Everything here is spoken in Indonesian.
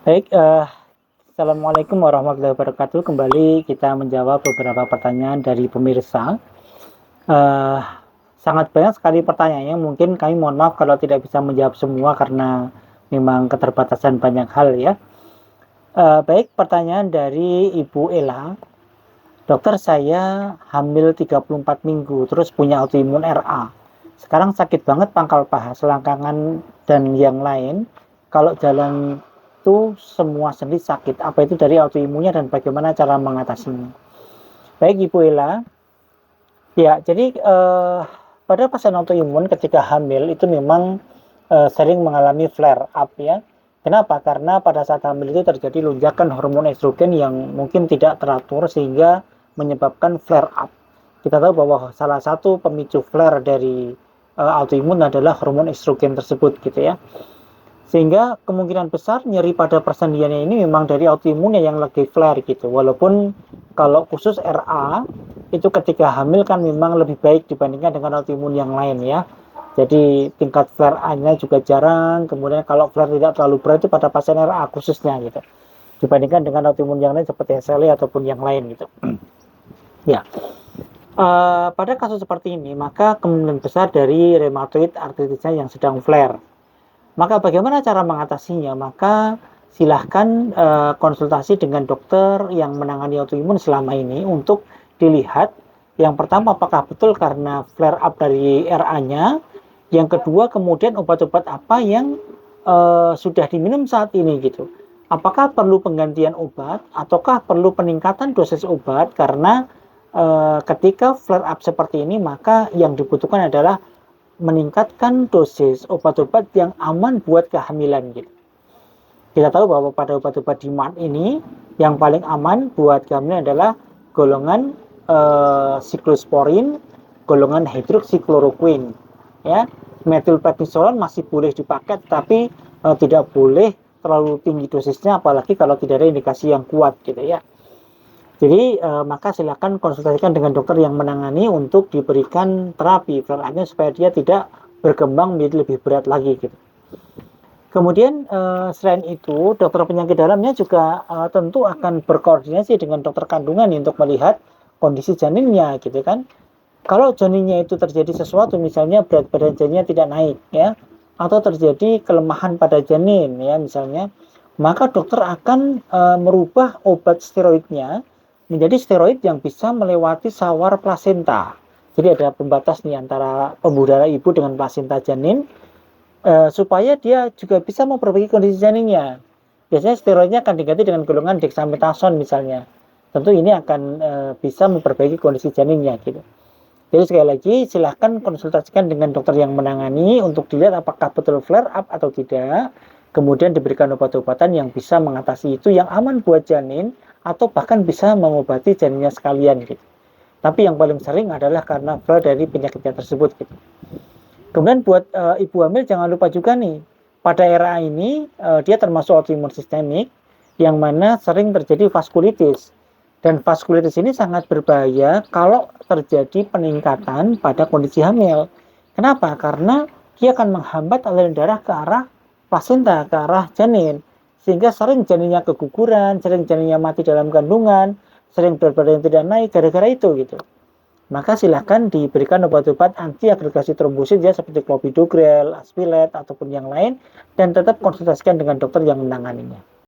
Baik, assalamualaikum warahmatullahi wabarakatuh. Kembali kita menjawab beberapa pertanyaan dari pemirsa. Eh, Sangat banyak sekali pertanyaannya. Mungkin kami mohon maaf kalau tidak bisa menjawab semua karena memang keterbatasan banyak hal ya. Baik, pertanyaan dari Ibu Ela. Dokter, saya hamil 34 minggu, terus punya autoimun RA. Sekarang sakit banget pangkal paha, selangkangan, dan yang lain. Kalau jalan itu semua sendi sakit. Apa itu dari autoimunnya dan bagaimana cara mengatasinya? Baik, Ibu Ela. Ya, jadi pada pasien autoimun ketika hamil itu memang sering mengalami flare up ya. Kenapa? Karena pada saat hamil itu terjadi lonjakan hormon estrogen yang mungkin tidak teratur sehingga menyebabkan flare up. Kita tahu bahwa salah satu pemicu flare dari autoimun adalah hormon estrogen tersebut gitu ya. Sehingga kemungkinan besar nyeri pada persendiannya ini memang dari autoimunnya yang lagi flare gitu. Walaupun kalau khusus RA itu ketika hamil kan memang lebih baik dibandingkan dengan autoimun yang lain ya. Jadi tingkat flare A-nya juga jarang. Kemudian kalau flare tidak terlalu berat itu pada pasien RA khususnya gitu. Dibandingkan dengan autoimun yang lain seperti SLE ataupun yang lain gitu. Ya. Pada kasus seperti ini maka kemungkinan besar dari rheumatoid arthritisnya yang sedang flare. Maka bagaimana cara mengatasinya? Maka silahkan konsultasi dengan dokter yang menangani autoimun selama ini untuk dilihat yang pertama apakah betul karena flare up dari RA-nya, yang kedua kemudian obat-obat apa yang sudah diminum saat ini gitu. Apakah perlu penggantian obat ataukah perlu peningkatan dosis obat karena ketika flare up seperti ini maka yang dibutuhkan adalah meningkatkan dosis obat-obat yang aman buat kehamilan gitu. Kita tahu bahwa pada obat-obat di MAT ini yang paling aman buat kehamilan adalah golongan siklosporin, golongan hidroksikloroquine ya. Metilprednisolon masih boleh dipakai tapi tidak boleh terlalu tinggi dosisnya apalagi kalau tidak ada indikasi yang kuat gitu ya. Jadi maka silakan konsultasikan dengan dokter yang menangani untuk diberikan terapi flare-nya supaya dia tidak berkembang menjadi lebih berat lagi gitu. Kemudian selain itu dokter penyakit dalamnya juga tentu akan berkoordinasi dengan dokter kandungan untuk melihat kondisi janinnya gitu kan. Kalau janinnya itu terjadi sesuatu misalnya berat badan janinnya tidak naik ya atau terjadi kelemahan pada janin ya misalnya, maka dokter akan merubah obat steroidnya menjadi steroid yang bisa melewati sawar plasenta. Jadi ada pembatas nih antara pembuluh darah ibu dengan plasenta janin supaya dia juga bisa memperbaiki kondisi janinnya. Biasanya steroidnya akan diganti dengan golongan dexamethasone misalnya. Tentu ini akan bisa memperbaiki kondisi janinnya gitu. Jadi sekali lagi silahkan konsultasikan dengan dokter yang menangani untuk dilihat apakah betul flare up atau tidak. Kemudian diberikan obat-obatan yang bisa mengatasi itu yang aman buat janin atau bahkan bisa mengobati janinnya sekalian gitu. Tapi yang paling sering adalah karena flare dari penyakitnya tersebut gitu. Kemudian buat ibu hamil jangan lupa juga nih, pada era ini dia termasuk autoimun sistemik yang mana sering terjadi vaskulitis. Dan vaskulitis ini sangat berbahaya kalau terjadi peningkatan pada kondisi hamil. Kenapa? Karena dia akan menghambat aliran darah ke arah plasenta, ke arah janin. Sehingga sering janinnya keguguran, sering janinnya mati dalam kandungan, sering berat badan tidak naik gara-gara itu gitu. Maka silahkan diberikan obat-obat anti agregasi trombosit ya seperti clopidogrel, aspilet ataupun yang lain dan tetap konsultasikan dengan dokter yang menanganinya.